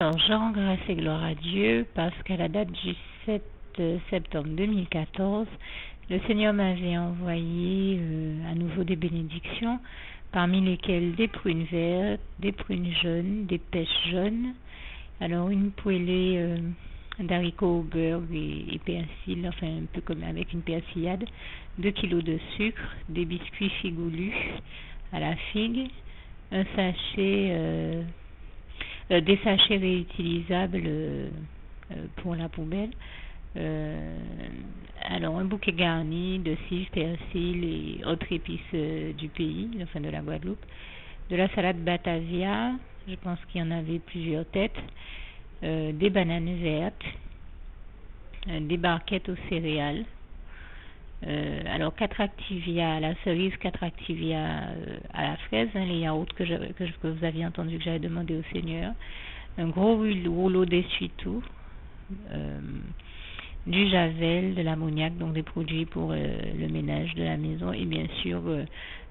Alors, je rends grâce et gloire à Dieu parce qu'à la date du 7 septembre 2014, le Seigneur m'avait envoyé à nouveau des bénédictions, parmi lesquelles des prunes vertes, des prunes jaunes, des pêches jaunes, alors une poêlée d'haricots au beurre et persil, enfin un peu comme avec une persillade, 2 kilos de sucre, des biscuits figoulus à la figue, un sachet, des sachets réutilisables pour la poubelle, alors un bouquet garni de cives, persil et autres épices du pays, enfin de la Guadeloupe, de la salade Batavia, je pense qu'il y en avait plusieurs têtes, des bananes vertes, des barquettes aux céréales, alors 4 Activia à la cerise, 4 Activia à la fraise, les yaourts que vous aviez entendu que j'avais demandé au Seigneur, un gros rouleau d'essuie-tout, du javel, de l'ammoniac, donc des produits pour le ménage de la maison, et bien sûr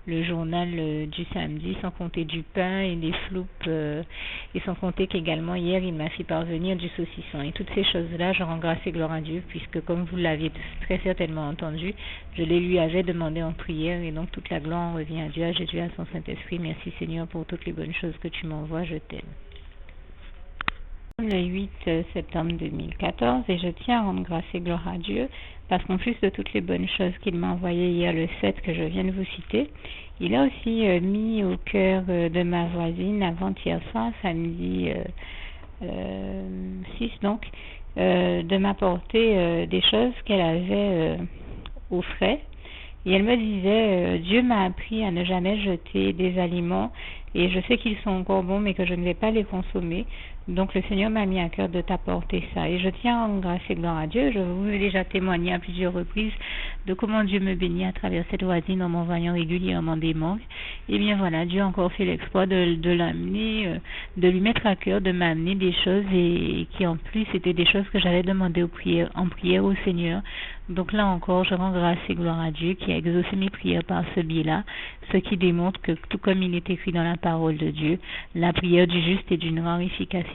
le journal du samedi, sans compter du pain et des floupes, et sans compter qu'également hier il m'a fait parvenir du saucisson. Et toutes ces choses-là, je rends grâce et gloire à Dieu, puisque comme vous l'aviez très certainement entendu, je les lui avais demandé en prière, et donc toute la gloire revient à Dieu, à Jésus, à son Saint-Esprit. Merci Seigneur pour toutes les bonnes choses que tu m'envoies, je t'aime. Le 8 septembre 2014, et je tiens à rendre grâce et gloire à Dieu parce qu'en plus de toutes les bonnes choses qu'il m'a envoyées hier le 7 que je viens de vous citer, il a aussi mis au cœur de ma voisine avant-hier soir, samedi 6 donc, de m'apporter des choses qu'elle avait au frais. Et elle me disait, Dieu m'a appris à ne jamais jeter des aliments et je sais qu'ils sont encore bons mais que je ne vais pas les consommer. Donc le Seigneur m'a mis à cœur de t'apporter ça. Et je tiens à rendre grâce et gloire à Dieu. Je vous ai déjà témoigné à plusieurs reprises de comment Dieu me bénit à travers cette voisine en m'envoyant régulièrement des manques. Et bien voilà, Dieu a encore fait l'exploit de l'amener, de lui mettre à cœur, de m'amener des choses et qui en plus étaient des choses que j'avais demandé en prière au Seigneur. Donc là encore, je rends grâce et gloire à Dieu qui a exaucé mes prières par ce biais-là, ce qui démontre que tout comme il est écrit dans la parole de Dieu, la prière du juste est d'une grande efficacité,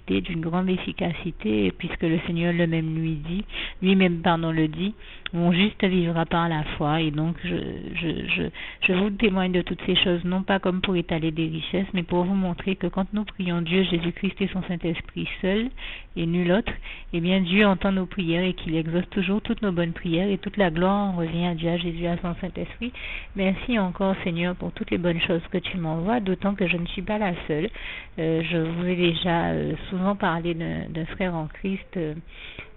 puisque le Seigneur lui-même le dit, mon juste vivra par la foi. Et donc je vous témoigne de toutes ces choses, non pas comme pour étaler des richesses, mais pour vous montrer que quand nous prions Dieu, Jésus-Christ et son Saint-Esprit seul et nul autre, eh bien Dieu entend nos prières et qu'il exauce toujours toutes nos bonnes prières, et toute la gloire revient à Dieu, à Jésus, à son Saint-Esprit. Merci encore Seigneur pour toutes les bonnes choses que tu m'envoies, d'autant que je ne suis pas la seule. Je vous ai déjà souvent parlé d'un frère en Christ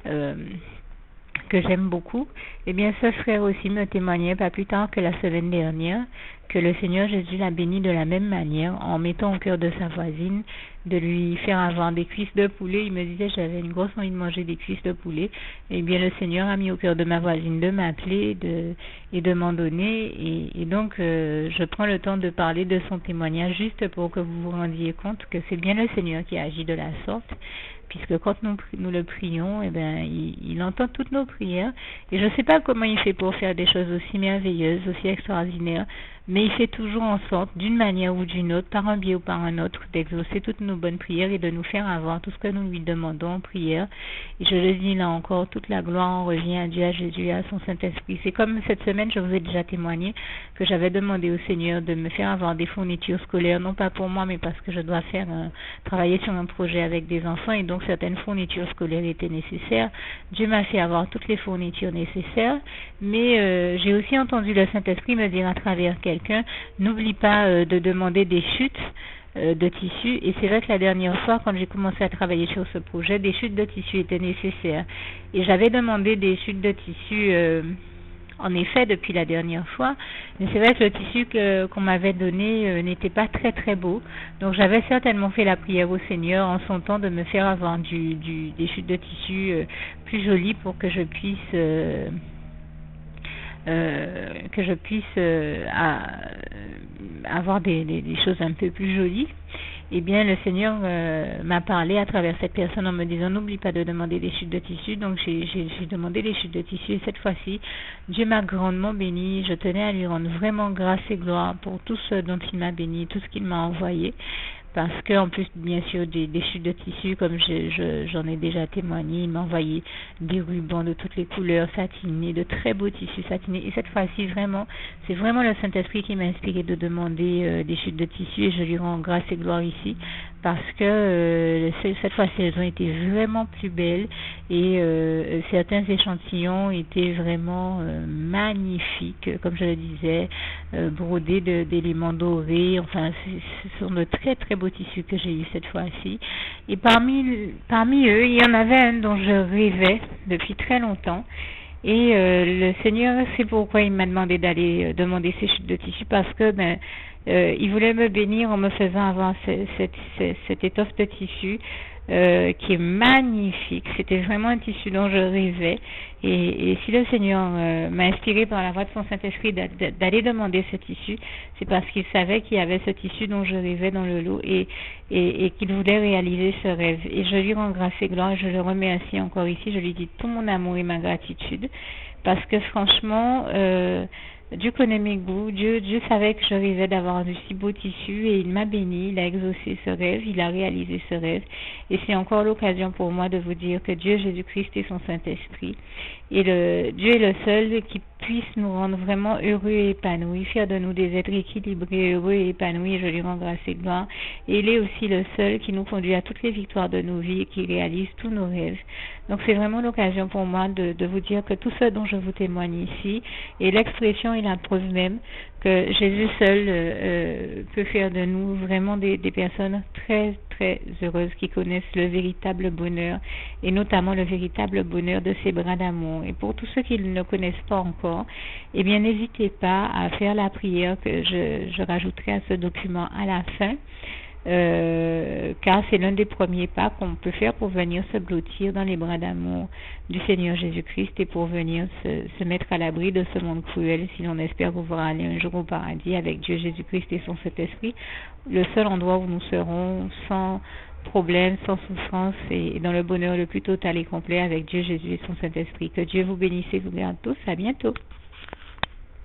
que j'aime beaucoup. Eh bien, ce frère aussi me témoignait pas plus tard que la semaine dernière que le Seigneur Jésus l'a béni de la même manière en mettant au cœur de sa voisine de lui faire avoir des cuisses de poulet. Il me disait j'avais une grosse envie de manger des cuisses de poulet. Eh bien, le Seigneur a mis au cœur de ma voisine de m'appeler et de m'en donner. Et donc, je prends le temps de parler de son témoignage juste pour que vous vous rendiez compte que c'est bien le Seigneur qui agit de la sorte, puisque quand nous le prions, eh bien, il entend toutes nos prières. Et je ne sais pas comment il fait pour faire des choses aussi merveilleuses, aussi extraordinaires, mais il fait toujours en sorte, d'une manière ou d'une autre, par un biais ou par un autre, d'exaucer toutes nos bonnes prières et de nous faire avoir tout ce que nous lui demandons en prière. Et je le dis là encore, toute la gloire en revient à Dieu, à Jésus et à son Saint-Esprit. C'est comme cette semaine, je vous ai déjà témoigné que j'avais demandé au Seigneur de me faire avoir des fournitures scolaires, non pas pour moi, mais parce que je dois travailler sur un projet avec des enfants, et donc certaines fournitures scolaires étaient nécessaires. Dieu m'a fait avoir toutes les fournitures nécessaires, mais j'ai aussi entendu le Saint-Esprit me dire à travers quelqu'un, n'oublie pas de demander des chutes de tissu. Et c'est vrai que la dernière fois, quand j'ai commencé à travailler sur ce projet, des chutes de tissu étaient nécessaires. Et j'avais demandé des chutes de tissu en effet depuis la dernière fois, mais c'est vrai que le tissu qu'on m'avait donné n'était pas très très beau. Donc j'avais certainement fait la prière au Seigneur en son temps de me faire avoir des chutes de tissu plus jolies pour que je puisse avoir des choses un peu plus jolies. Eh bien, le Seigneur m'a parlé à travers cette personne en me disant n'oublie pas de demander des chutes de tissu. Donc j'ai demandé des chutes de tissu, et cette fois-ci Dieu m'a grandement béni. Je tenais à lui rendre vraiment grâce et gloire pour tout ce dont il m'a béni, tout ce qu'il m'a envoyé, parce que en plus bien sûr des chutes de tissu, comme j'en ai déjà témoigné, il m'a envoyé des rubans de toutes les couleurs satinés, de très beaux tissus satinés, et cette fois-ci vraiment, c'est vraiment le Saint-Esprit qui m'a inspiré de demander des chutes de tissu, et je lui rends grâce et gloire ici, parce que cette fois-ci elles ont été vraiment plus belles, et certains échantillons étaient vraiment magnifiques, comme je le disais, brodés d'éléments dorés. Enfin, ce sont de très très beaux tissus que j'ai eu cette fois-ci. Et parmi eux, il y en avait un dont je rêvais depuis très longtemps. Et le Seigneur, c'est pourquoi il m'a demandé d'aller demander ces chutes de tissu, parce que il voulait me bénir en me faisant avoir cette étoffe de tissu qui est magnifique. C'était vraiment un tissu dont je rêvais. Et si le Seigneur m'a inspiré par la voix de son Saint-Esprit d'aller demander ce tissu, c'est parce qu'il savait qu'il y avait ce tissu dont je rêvais dans le lot, et qu'il voulait réaliser ce rêve. Et je lui rends grâce et gloire, je le remercie encore ici, je lui dis tout mon amour et ma gratitude, parce que franchement, Dieu connaît mes goûts, Dieu savait que je rêvais d'avoir de si beaux tissus, et il m'a béni, il a exaucé ce rêve, il a réalisé ce rêve, et c'est encore l'occasion pour moi de vous dire que Dieu Jésus-Christ est son Saint-Esprit, et Dieu est le seul qui puisse nous rendre vraiment heureux et épanouis, faire de nous des êtres équilibrés, heureux et épanouis, et je lui rends grâce et gloire. Et il est aussi le seul qui nous conduit à toutes les victoires de nos vies et qui réalise tous nos rêves. Donc c'est vraiment l'occasion pour moi de vous dire que tout ce dont je vous témoigne ici, et l'expression et la preuve même que Jésus seul peut faire de nous vraiment des personnes très très heureuses qui connaissent le véritable bonheur, et notamment le véritable bonheur de ses bras d'amour. Et pour tous ceux qui ne le connaissent pas encore, eh bien n'hésitez pas à faire la prière que je rajouterai à ce document à la fin, car c'est l'un des premiers pas qu'on peut faire pour venir se blottir dans les bras d'amour du Seigneur Jésus-Christ, et pour venir se mettre à l'abri de ce monde cruel, si l'on espère pouvoir aller un jour au paradis avec Dieu Jésus-Christ et son Saint-Esprit, le seul endroit où nous serons sans problème, sans souffrance, et dans le bonheur le plus total et complet avec Dieu Jésus et son Saint-Esprit. Que Dieu vous bénisse et vous garde tous. À bientôt.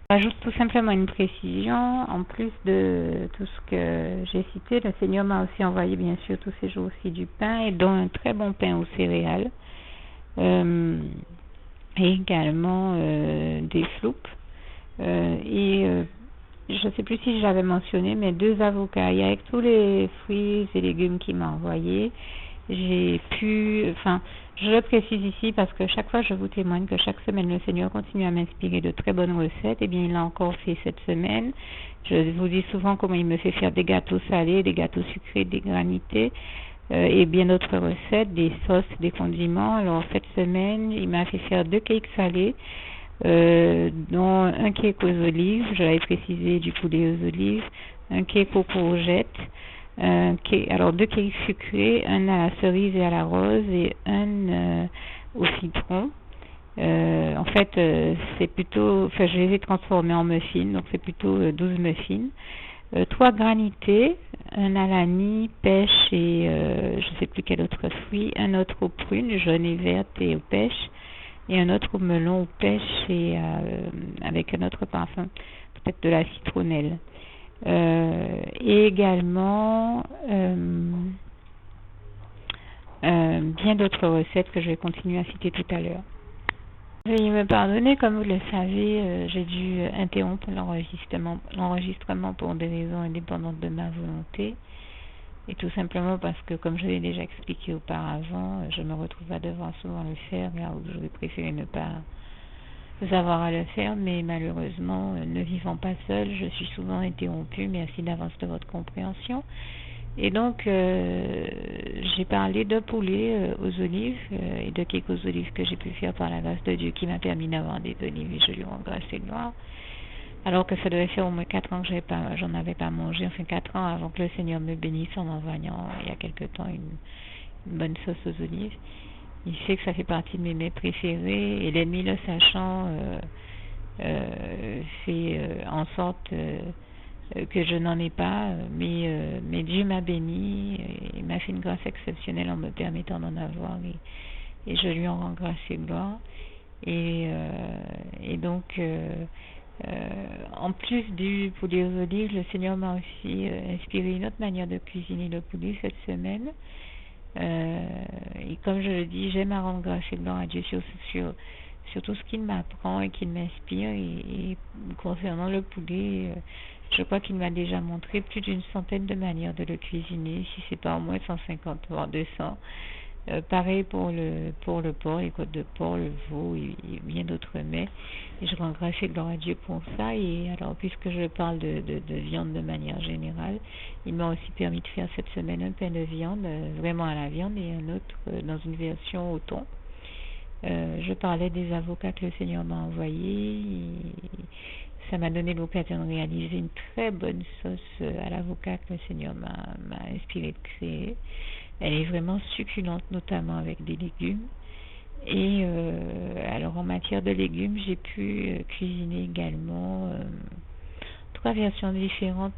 J'ajoute tout simplement une précision, en plus de tout ce que j'ai cité, le Seigneur m'a aussi envoyé bien sûr tous ces jours aussi du pain, et dont un très bon pain aux céréales, et également des floupes, et je ne sais plus si je l'avais mentionné, mais 2 avocats, et avec tous les fruits et légumes qu'il m'a envoyés, j'ai pu, je le précise ici parce que chaque fois je vous témoigne que chaque semaine le Seigneur continue à m'inspirer de très bonnes recettes. Et bien il l'a encore fait cette semaine. Je vous dis souvent comment il me fait faire des gâteaux salés, des gâteaux sucrés, des granités, et bien d'autres recettes, des sauces, des condiments. Alors cette semaine il m'a fait faire 2 cakes salés, dont un cake aux olives, je l'avais précisé, du poulet aux olives, un cake aux courgettes, alors 2 cakes sucrés, un à la cerise et à la rose, et un au citron. En fait, c'est plutôt, je les ai transformés en muffins, donc c'est plutôt 12 muffins. 3 granités, un à l'anis, pêche et je ne sais plus quel autre fruit, un autre aux prunes, jaune et verte et aux pêches, et un autre au melon, aux pêches, et avec un autre parfum, peut-être de la citronnelle. Et également bien d'autres recettes que je vais continuer à citer tout à l'heure. Veuillez me pardonner, comme vous le savez, j'ai dû interrompre l'enregistrement pour des raisons indépendantes de ma volonté, et tout simplement parce que, comme je l'ai déjà expliqué auparavant, je me retrouve à devoir souvent le faire, là où j'aurais préféré ne pas avoir à le faire, mais malheureusement, ne vivant pas seule, je suis souvent interrompue. Merci d'avance de votre compréhension. Et donc, j'ai parlé de poulet aux olives et de cake aux olives que j'ai pu faire par la grâce de Dieu, qui m'a permis d'avoir des olives, et je lui rends grâce et gloire. Alors que ça devait faire au moins 4 ans que j'en avais pas mangé, enfin 4 ans avant que le Seigneur me bénisse en m'envoyant il y a quelque temps une bonne sauce aux olives. Il sait que ça fait partie de mes mets préférés, et l'ennemi le sachant fait en sorte que je n'en ai pas, mais Dieu m'a béni et m'a fait une grâce exceptionnelle en me permettant d'en avoir, et je lui en rends grâce et gloire. Et donc En plus du poulet aux olives, le Seigneur m'a aussi inspiré une autre manière de cuisiner le poulet cette semaine. Et comme je le dis, j'aime à rendre grâce et gloire à Dieu sur tout ce qu'il m'apprend et qu'il m'inspire. Et concernant le poulet, je crois qu'il m'a déjà montré plus d'une centaine de manières de le cuisiner, si c'est pas au moins 150 voire 200. Pareil pour le porc, les côtes de porc, le veau et bien d'autres mets. Et je rends grâce et gloire à Dieu pour ça. Et alors, puisque je parle de viande de manière générale, il m'a aussi permis de faire cette semaine un pain de viande, vraiment à la viande, et un autre dans une version au thon. Je parlais des avocats que le Seigneur m'a envoyés. Ça m'a donné l'occasion de réaliser une très bonne sauce à l'avocat que le Seigneur m'a inspiré de créer. Elle est vraiment succulente, notamment avec des légumes. Et alors en matière de légumes, j'ai pu cuisiner également 3 versions différentes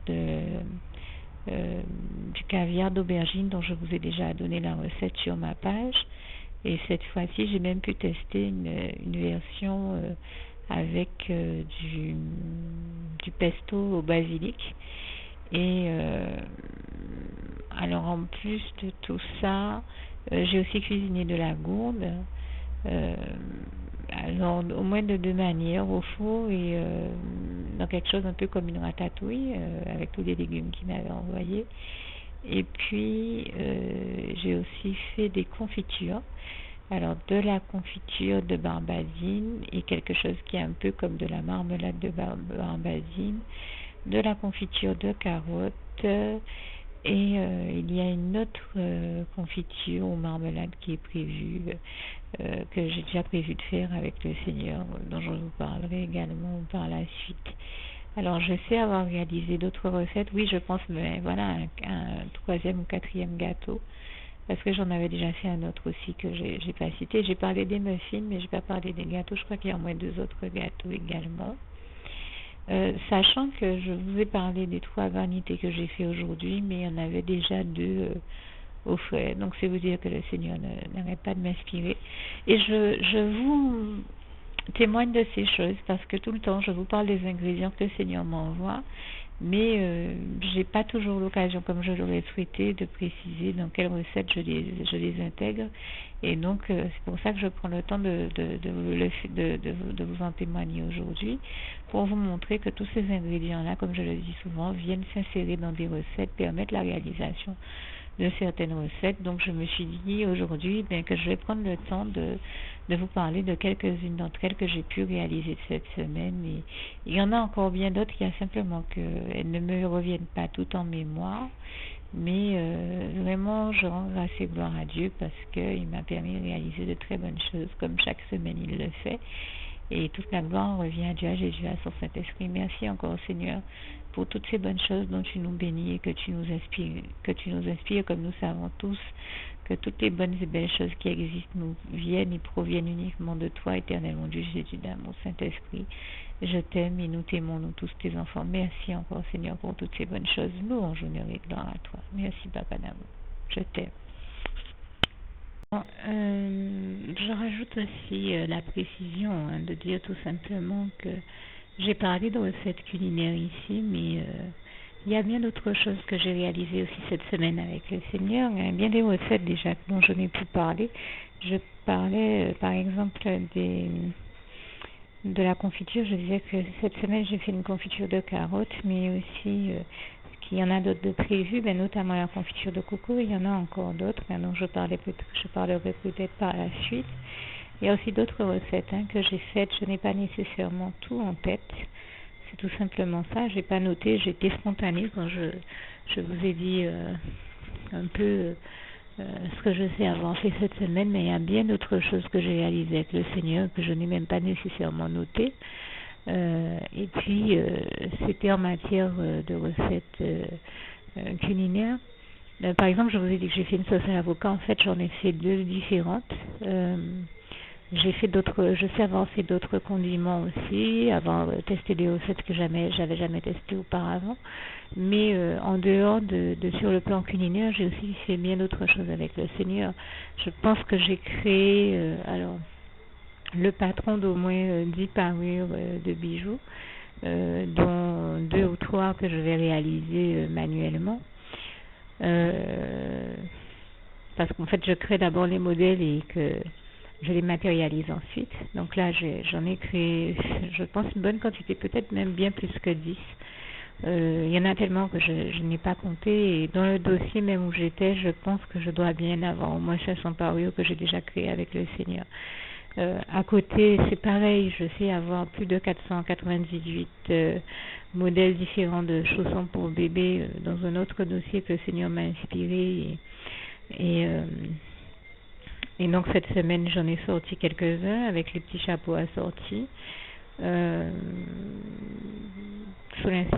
du caviar d'aubergine dont je vous ai déjà donné la recette sur ma page. Et cette fois-ci, j'ai même pu tester une version avec du pesto au basilic. Et alors en plus de tout ça, j'ai aussi cuisiné de la gourde. Alors au moins de 2 manières, au four et dans quelque chose un peu comme une ratatouille avec tous les légumes qu'il m'avait envoyés. Et puis j'ai aussi fait des confitures. Alors de la confiture de barbazine et quelque chose qui est un peu comme de la marmelade de barbazine, de la confiture de carottes et il y a une autre confiture ou marmelade qui est prévue, que j'ai déjà prévu de faire avec le Seigneur, dont je vous parlerai également par la suite. Alors je sais avoir réalisé d'autres recettes, oui je pense, mais voilà, un 3e ou 4e gâteau, parce que j'en avais déjà fait un autre aussi que j'ai pas cité. J'ai parlé des muffins, mais j'ai pas parlé des gâteaux. Je crois qu'il y a au moins 2 autres gâteaux également. Sachant que je vous ai parlé des 3 granités que j'ai fait aujourd'hui, mais il y en avait déjà 2 au frais. Donc c'est vous dire que le Seigneur n'arrête pas de m'inspirer. Et je vous témoigne de ces choses parce que tout le temps je vous parle des ingrédients que le Seigneur m'envoie, mais j'ai pas toujours l'occasion, comme je l'aurais souhaité, de préciser dans quelle recette je les intègre. Et donc c'est pour ça que je prends le temps de vous en témoigner aujourd'hui, pour vous montrer que tous ces ingrédients-là, comme je le dis souvent, viennent s'insérer dans des recettes, permettent la réalisation de certaines recettes. Donc je me suis dit aujourd'hui que je vais prendre le temps de vous parler de quelques-unes d'entre elles que j'ai pu réaliser cette semaine. Et il y en a encore bien d'autres, il y a simplement qu'elles ne me reviennent pas toutes en mémoire. Mais vraiment, je rends grâce et gloire à Dieu parce qu'il m'a permis de réaliser de très bonnes choses, comme chaque semaine il le fait. Et toute la gloire revient à Dieu, à Jésus, à son Saint-Esprit. Merci encore, Seigneur, pour toutes ces bonnes choses dont tu nous bénis et que tu nous inspires, comme nous savons tous que toutes les bonnes et belles choses qui existent nous viennent et proviennent uniquement de toi, éternel mon Dieu, Jésus d'amour, Saint-Esprit. Je t'aime et nous t'aimons, nous tous tes enfants. Merci encore, Seigneur, pour toutes ces bonnes choses. Louange, honneur et gloire à toi. Merci, Papa d'amour. Je t'aime. Je rajoute aussi la précision de dire tout simplement que j'ai parlé de recettes culinaires ici, mais il y a bien d'autres choses que j'ai réalisées aussi cette semaine avec le Seigneur. Il y a bien des recettes déjà dont je n'ai pu parler. Je parlais par exemple de la confiture. Je disais que cette semaine j'ai fait une confiture de carottes, mais aussi qu'il y en a d'autres de prévues, notamment la confiture de coco. Il y en a encore d'autres, dont je parlerai peut-être par la suite. Il y a aussi d'autres recettes que j'ai faites. Je n'ai pas nécessairement tout en tête. C'est tout simplement ça. Je n'ai pas noté. J'étais spontanée quand je vous ai dit un peu ce que je sais avoir fait cette semaine. Mais il y a bien d'autres choses que j'ai réalisées avec le Seigneur que je n'ai même pas nécessairement notées. Et puis, c'était en matière de recettes culinaires. Par exemple, je vous ai dit que j'ai fait une sauce à l'avocat. En fait, j'en ai fait 2 différentes. J'ai fait je sais avoir fait d'autres condiments aussi, avoir testé des recettes que j'avais jamais testées auparavant. Mais en dehors sur le plan culinaire, j'ai aussi fait bien d'autres choses avec le Seigneur. Je pense que j'ai créé, le patron d'au moins 10 parures de bijoux. dont 2 ou 3 que je vais réaliser manuellement. Parce qu'en fait, je crée d'abord les modèles et que je les matérialise ensuite. Donc là, j'en ai créé, je pense, une bonne quantité, peut-être même bien plus que 10. Il y en a tellement que je n'ai pas compté. Et dans le dossier même où j'étais, je pense que je dois bien avoir au moins 500 parures que j'ai déjà créées avec le Seigneur. À côté, c'est pareil, je sais avoir plus de 498 modèles différents de chaussons pour bébé dans un autre dossier que le Seigneur m'a inspiré. Et donc cette semaine, j'en ai sorti quelques-uns avec les petits chapeaux assortis.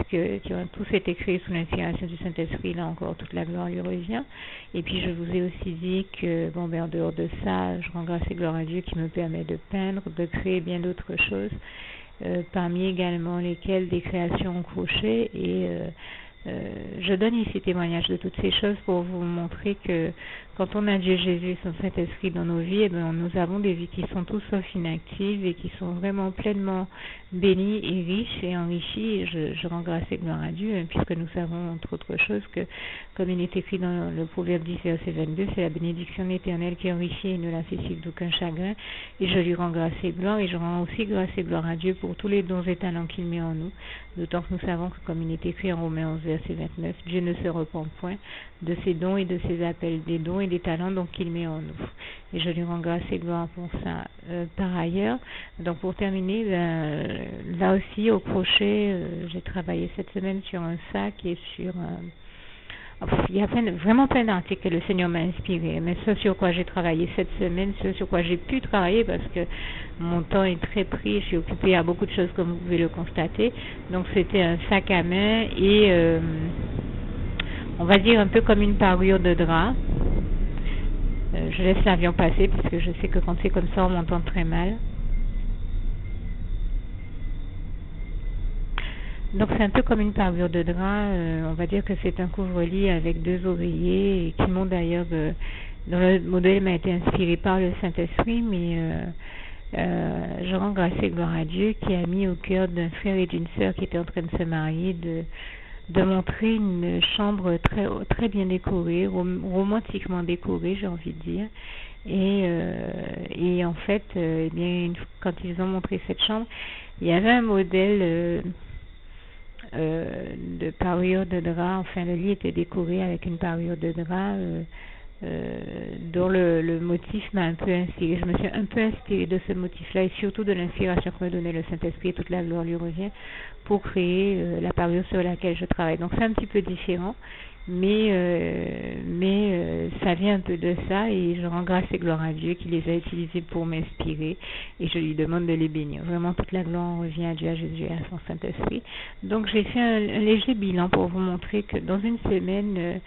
Qui ont tous été créés sous l'inspiration du Saint-Esprit, là encore, toute la gloire lui revient. Et puis je vous ai aussi dit que, bon, ben, en dehors de ça, je rends grâce et gloire à Dieu qui me permet de peindre, de créer bien d'autres choses, parmi également lesquelles des créations au crochet. Et je donne ici témoignage de toutes ces choses pour vous montrer que quand on a Dieu Jésus et son Saint-Esprit dans nos vies, eh bien, nous avons des vies qui sont tous sauf inactives et qui sont vraiment pleinement bénies et riches et enrichies. Et je rends grâce et gloire à Dieu, hein, puisque nous savons, entre autres choses, que, comme il est écrit dans le Proverbe 10, verset 22, c'est la bénédiction de l'Éternel qui enrichit et ne la fait suivre d'aucun chagrin. Et je lui rends grâce et gloire, et je rends aussi grâce et gloire à Dieu pour tous les dons et talents qu'il met en nous. D'autant que nous savons que, comme il est écrit en Romains 11, verset 29, Dieu ne se repent point de ses dons et de ses appels, des dons et des talents donc qu'il met en nous. Et je lui rends grâce et gloire pour ça. Par ailleurs, donc pour terminer, là aussi au crochet, j'ai travaillé cette semaine sur un sac et sur il y a vraiment plein d'articles que le Seigneur m'a inspiré, mais ce sur quoi j'ai travaillé cette semaine, ce sur quoi j'ai pu travailler parce que mon temps est très pris, je suis occupée à beaucoup de choses comme vous pouvez le constater. Donc c'était un sac à main et on va dire un peu comme une parure de drap. Je laisse l'avion passer parce que je sais que quand c'est comme ça on m'entend très mal. Donc c'est un peu comme une parure de drap, on va dire que c'est un couvre-lit avec 2 oreillers qui m'ont d'ailleurs, dont le modèle m'a été inspiré par le Saint-Esprit, mais je rends grâce et gloire à Dieu qui a mis au cœur d'un frère et d'une sœur qui étaient en train de se marier de montrer une chambre très, très bien décorée, romantiquement décorée, j'ai envie de dire. Et en fait, eh bien, quand ils ont montré cette chambre, il y avait un modèle de parure de drap. Enfin, le lit était décoré avec une parure de drap dont le motif m'a un peu inspiré. Je me suis un peu inspirée de ce motif-là et surtout de l'inspiration que me donnait le Saint-Esprit, toute la gloire lui revient, pour créer la parure sur laquelle je travaille. Donc c'est un petit peu différent, mais ça vient un peu de ça et je rends grâce et gloire à Dieu qui les a utilisés pour m'inspirer et je lui demande de les bénir. Vraiment toute la gloire revient à Dieu, à Jésus et à son Saint-Esprit. Donc j'ai fait un léger bilan pour vous montrer que dans une semaine,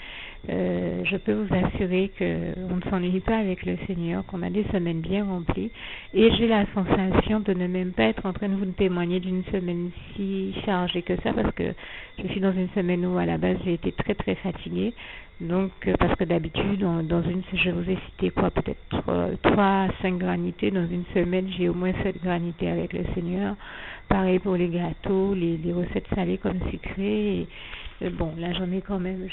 je peux vous assurer qu'on ne s'ennuie pas avec le Seigneur, qu'on a des semaines bien remplies et j'ai la sensation de ne même pas être en train de vous témoigner d'une semaine si chargée que ça parce que je suis dans une semaine où à la base j'ai été très très fatiguée. Donc, parce que d'habitude, dans une, je vous ai cité quoi, peut-être 3 à 5 granités. Dans une semaine, j'ai au moins 7 granités avec le Seigneur. Pareil pour les gâteaux, les recettes salées comme sucrées. Et, bon, là, j'en ai quand même,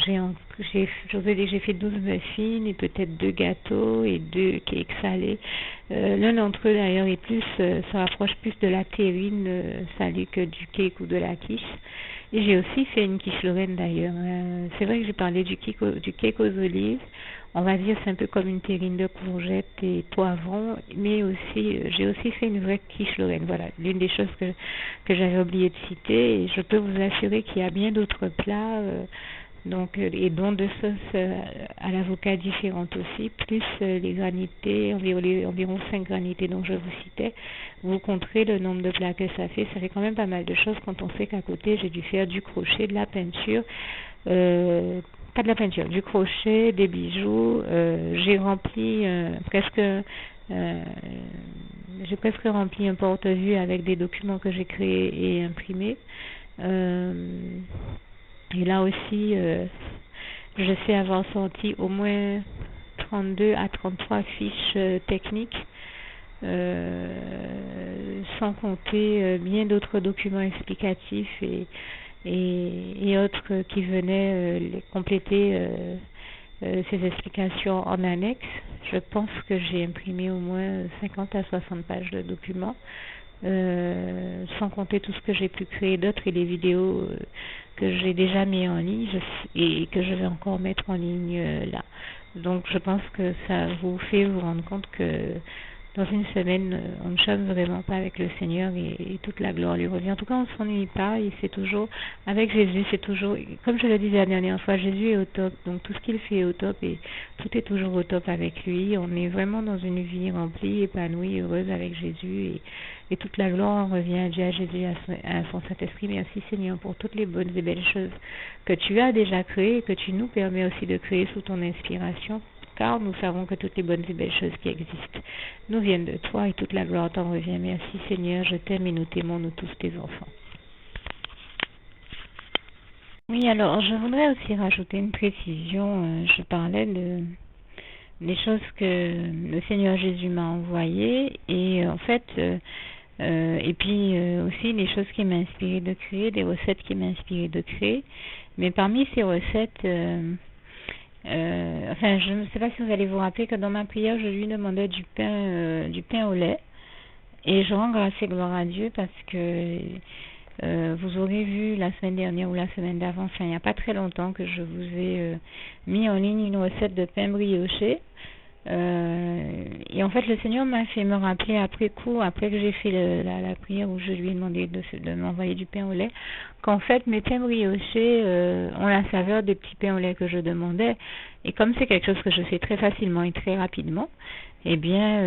j'ai fait 12 muffins et peut-être 2 gâteaux et 2 cakes salés. L'un d'entre eux, d'ailleurs, est plus, ça rapproche plus de la terrine salée que du cake ou de la quiche. Et j'ai aussi fait une quiche Lorraine d'ailleurs. C'est vrai que j'ai parlé du cake aux olives. On va dire c'est un peu comme une terrine de courgettes et poivrons, mais aussi j'ai aussi fait une vraie quiche Lorraine. Voilà, l'une des choses que j'avais oublié de citer. Et je peux vous assurer qu'il y a bien d'autres plats. Et dont de sauces à l'avocat différentes aussi, plus les granités, environ 5 granités dont je vous citais. Vous compterez le nombre de plats que ça fait quand même pas mal de choses quand on sait qu'à côté j'ai dû faire du crochet, de la peinture, pas de la peinture, du crochet, des bijoux, j'ai rempli j'ai presque rempli un porte-vue avec des documents que j'ai créés et imprimés. Et là aussi, je sais avoir sorti au moins 32 à 33 fiches techniques sans compter bien d'autres documents explicatifs et autres qui venaient compléter ces explications en annexe. Je pense que j'ai imprimé au moins 50 à 60 pages de documents, sans compter tout ce que j'ai pu créer d'autres et les vidéos que j'ai déjà mis en ligne et que je vais encore mettre en ligne là. Donc je pense que ça vous fait vous rendre compte que dans une semaine, on ne chôme vraiment pas avec le Seigneur et toute la gloire lui revient. En tout cas, on ne s'ennuie pas et c'est toujours, avec Jésus, c'est toujours, comme je le disais la dernière fois, Jésus est au top, donc tout ce qu'il fait est au top et tout est toujours au top avec lui. On est vraiment dans une vie remplie, épanouie, heureuse avec Jésus et toute la gloire revient à Dieu, à Jésus, à son Saint-Esprit. Merci Seigneur pour toutes les bonnes et belles choses que tu as déjà créées et que tu nous permets aussi de créer sous ton inspiration. Car nous savons que toutes les bonnes et belles choses qui existent nous viennent de toi et toute la gloire t'en revient. Merci Seigneur, je t'aime et nous t'aimons, nous tous tes enfants. Oui, alors je voudrais aussi rajouter une précision. Je parlais des choses que le Seigneur Jésus m'a envoyées et en fait, et puis aussi les choses qui m'ont inspiré de créer, des recettes qui m'ont inspiré de créer. Mais parmi ces recettes, je ne sais pas si vous allez vous rappeler que dans ma prière, je lui demandais du pain au lait. Et je rends grâce et gloire à Dieu parce que vous aurez vu la semaine dernière ou la semaine d'avant, enfin il n'y a pas très longtemps, que je vous ai mis en ligne une recette de pain brioché. Et en fait, le Seigneur m'a fait me rappeler après coup, après que j'ai fait la prière où je lui ai demandé de m'envoyer du pain au lait, qu'en fait, mes pains briochés ont la saveur des petits pains au lait que je demandais. Et comme c'est quelque chose que je fais très facilement et très rapidement, eh bien,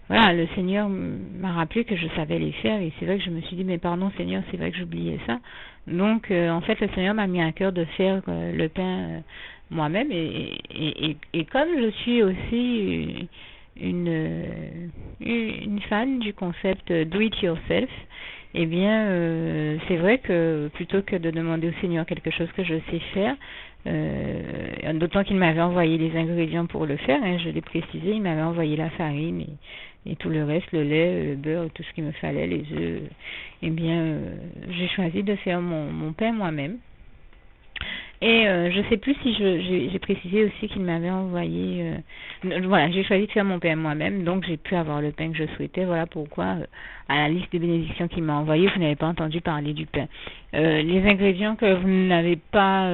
voilà, le Seigneur m'a rappelé que je savais les faire. Et c'est vrai que je me suis dit, mais pardon Seigneur, c'est vrai que j'oubliais ça. Donc, en fait, le Seigneur m'a mis à cœur de faire le pain moi-même et comme je suis aussi une fan du concept do it yourself, eh bien c'est vrai que plutôt que de demander au Seigneur quelque chose que je sais faire, d'autant qu'il m'avait envoyé les ingrédients pour le faire, je l'ai précisé, il m'avait envoyé la farine et tout le reste, le lait, le beurre, tout ce qu'il me fallait, les œufs, eh bien j'ai choisi de faire mon pain moi-même. Et je sais plus si j'ai précisé aussi qu'il m'avait envoyé. Voilà, j'ai choisi de faire mon pain moi-même, donc j'ai pu avoir le pain que je souhaitais. Voilà pourquoi, à la liste des bénédictions qu'il m'a envoyé, vous n'avez pas entendu parler du pain. Les ingrédients que vous n'avez pas,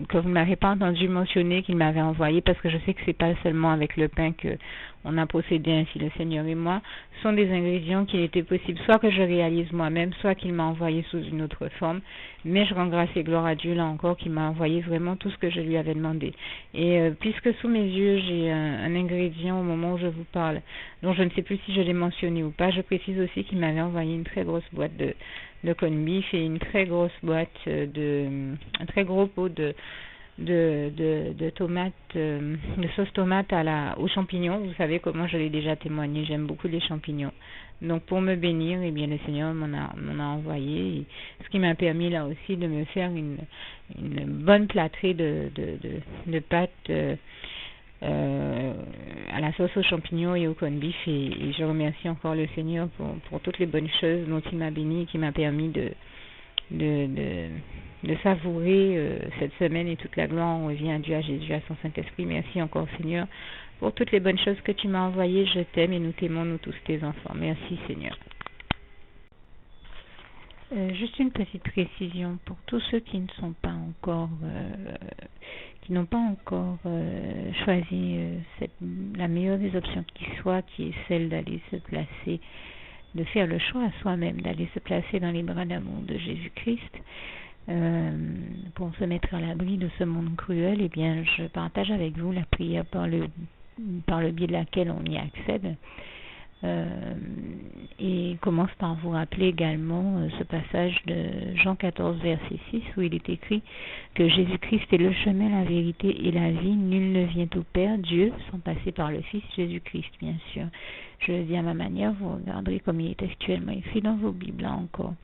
que vous n'avez pas entendu mentionner qu'il m'avait envoyé, parce que je sais que c'est pas seulement avec le pain que on a procédé ainsi, le Seigneur et moi, sont des ingrédients qu'il était possible soit que je réalise moi-même, soit qu'il m'a envoyé sous une autre forme. Mais je rends grâce et gloire à Dieu là encore qui m'a envoyé vraiment tout ce que je lui avais demandé. Et puisque sous mes yeux j'ai un ingrédient au moment où je vous parle, dont je ne sais plus si je l'ai mentionné ou pas, je précise aussi qu'il m'avait envoyé une très grosse boîte de corned beef et une très grosse boîte un très gros pot de tomates, de sauce tomate aux champignons. Vous savez comment je l'ai déjà témoigné, j'aime beaucoup les champignons. Donc pour me bénir, eh bien le Seigneur m'en a envoyé, ce qui m'a permis là aussi de me faire une bonne plâtrée de pâtes à la sauce aux champignons et au corned beef, et je remercie encore le Seigneur pour toutes les bonnes choses dont il m'a béni et qui m'a permis de savourer cette semaine, et toute la gloire revient à Dieu, à Jésus, à son Saint-Esprit. Merci encore Seigneur pour toutes les bonnes choses que tu m'as envoyées. Je t'aime et nous t'aimons, nous tous tes enfants. Merci Seigneur. Juste une petite précision pour tous ceux qui ne sont pas encore qui n'ont pas encore choisi la meilleure des options qui soit, qui est celle d'aller se placer, de faire le choix à soi-même, d'aller se placer dans les bras d'amour de Jésus-Christ, pour se mettre à l'abri de ce monde cruel. Eh bien, je partage avec vous la prière par le biais de laquelle on y accède. Et commence par vous rappeler également ce passage de Jean 14 verset 6 où il est écrit que Jésus-Christ est le chemin, la vérité et la vie. Nul ne vient au Père, Dieu, sans passer par le Fils Jésus-Christ, bien sûr. Je le dis à ma manière, vous regarderez comme il est actuellement écrit dans vos Bibles là encore.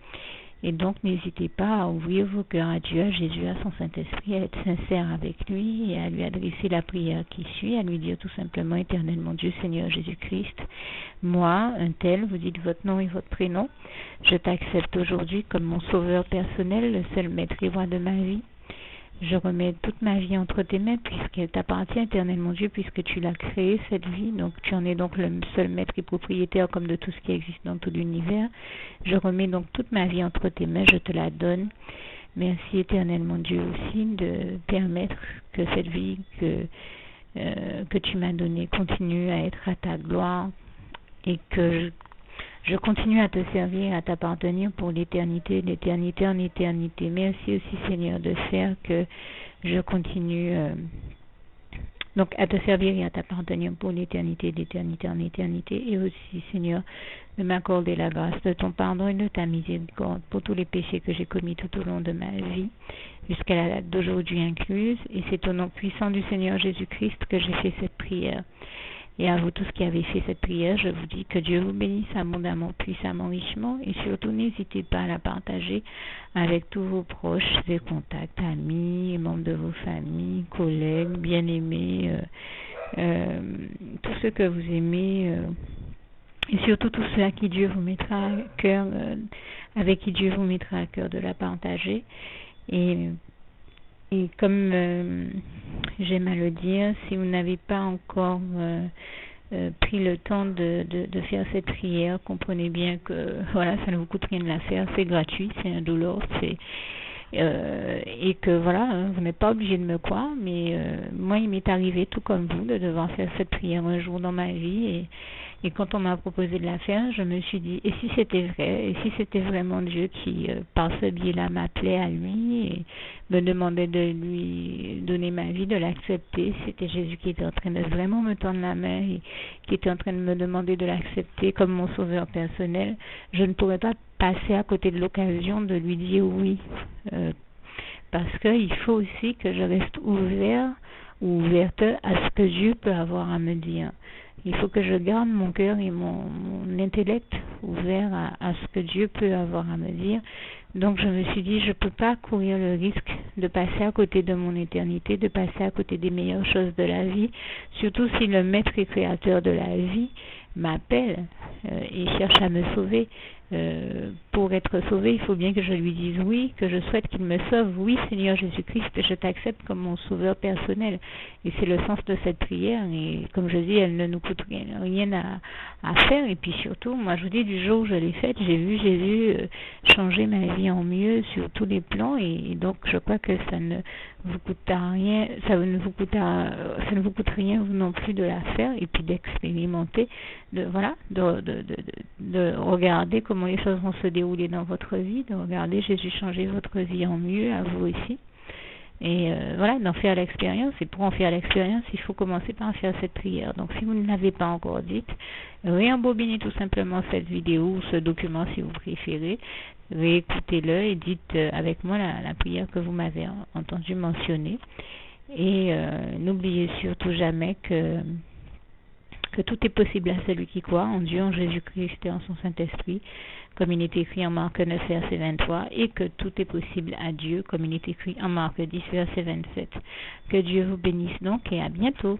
Et donc, n'hésitez pas à ouvrir vos cœurs à Dieu, à Jésus, à son Saint-Esprit, à être sincère avec lui et à lui adresser la prière qui suit, à lui dire tout simplement, Éternel mon Dieu, Seigneur Jésus-Christ, moi, un tel, vous dites votre nom et votre prénom, je t'accepte aujourd'hui comme mon sauveur personnel, le seul maître et roi de ma vie. Je remets toute ma vie entre tes mains puisqu'elle t'appartient, Éternel mon Dieu, puisque tu l'as créée, cette vie. Donc tu en es donc le seul maître et propriétaire comme de tout ce qui existe dans tout l'univers. Je remets donc toute ma vie entre tes mains, je te la donne. Merci, Éternel mon Dieu, aussi de permettre que cette vie que tu m'as donnée continue à être à ta gloire et que je continue à te servir, à t'appartenir pour l'éternité, d'éternité en éternité. Merci aussi, Seigneur, de faire que je continue donc à te servir et à t'appartenir pour l'éternité, d'éternité en éternité. Et aussi, Seigneur, de m'accorder la grâce de ton pardon et de ta miséricorde pour tous les péchés que j'ai commis tout au long de ma vie, jusqu'à la date d'aujourd'hui incluse. Et c'est au nom puissant du Seigneur Jésus-Christ que j'ai fait cette prière. Et à vous tous qui avez fait cette prière, je vous dis que Dieu vous bénisse abondamment, puissamment, richement, et surtout n'hésitez pas à la partager avec tous vos proches et contacts, amis, membres de vos familles, collègues, bien-aimés, tous ceux que vous aimez, et surtout tous ceux à qui Dieu vous mettra à cœur, avec qui Dieu vous mettra à cœur de la partager. Et comme j'aime à le dire, si vous n'avez pas encore pris le temps de faire cette prière, comprenez bien que voilà, ça ne vous coûte rien de la faire, c'est gratuit, c'est indolore, et que voilà, vous n'êtes pas obligé de me croire, mais moi il m'est arrivé tout comme vous de devoir faire cette prière un jour dans ma vie, et quand on m'a proposé de la faire, je me suis dit, et si c'était vrai, et si c'était vraiment Dieu qui, par ce biais-là, m'appelait à lui et me demandait de lui donner ma vie, de l'accepter, c'était Jésus qui était en train de vraiment me tendre la main et qui était en train de me demander de l'accepter comme mon sauveur personnel, je ne pourrais pas passer à côté de l'occasion de lui dire oui, parce qu'il faut aussi que je reste ouvert ou ouverte à ce que Dieu peut avoir à me dire. Il faut que je garde mon cœur et mon intellect ouverts à ce que Dieu peut avoir à me dire. Donc je me suis dit, je ne peux pas courir le risque de passer à côté de mon éternité, de passer à côté des meilleures choses de la vie, surtout si le maître et créateur de la vie m'appelle et cherche à me sauver. Pour être sauvé, il faut bien que je lui dise oui, que je souhaite qu'il me sauve. Oui, Seigneur Jésus-Christ, je t'accepte comme mon sauveur personnel. Et c'est le sens de cette prière. Et comme je dis, elle ne nous coûte rien à faire. Et puis surtout, moi je vous dis, du jour où je l'ai faite, j'ai vu Jésus changer ma vie en mieux sur tous les plans. Et donc je crois que ça ne vous coûtera rien, ça ne vous coûte rien vous non plus de la faire et puis d'expérimenter, de regarder comment les choses vont se dérouler dans votre vie, de regarder Jésus changer votre vie en mieux, à vous aussi. Et voilà, d'en faire l'expérience. Et pour en faire l'expérience, il faut commencer par faire cette prière. Donc si vous ne l'avez pas encore dite, réembobinez tout simplement cette vidéo ou ce document si vous préférez. Réécoutez-le et dites avec moi la prière que vous m'avez entendu mentionner. Et n'oubliez surtout jamais que tout est possible à celui qui croit en Dieu, en Jésus-Christ et en son Saint-Esprit, comme il est écrit en Marc 9, verset 23, et que tout est possible à Dieu, comme il est écrit en Marc 10, verset 27. Que Dieu vous bénisse donc et à bientôt.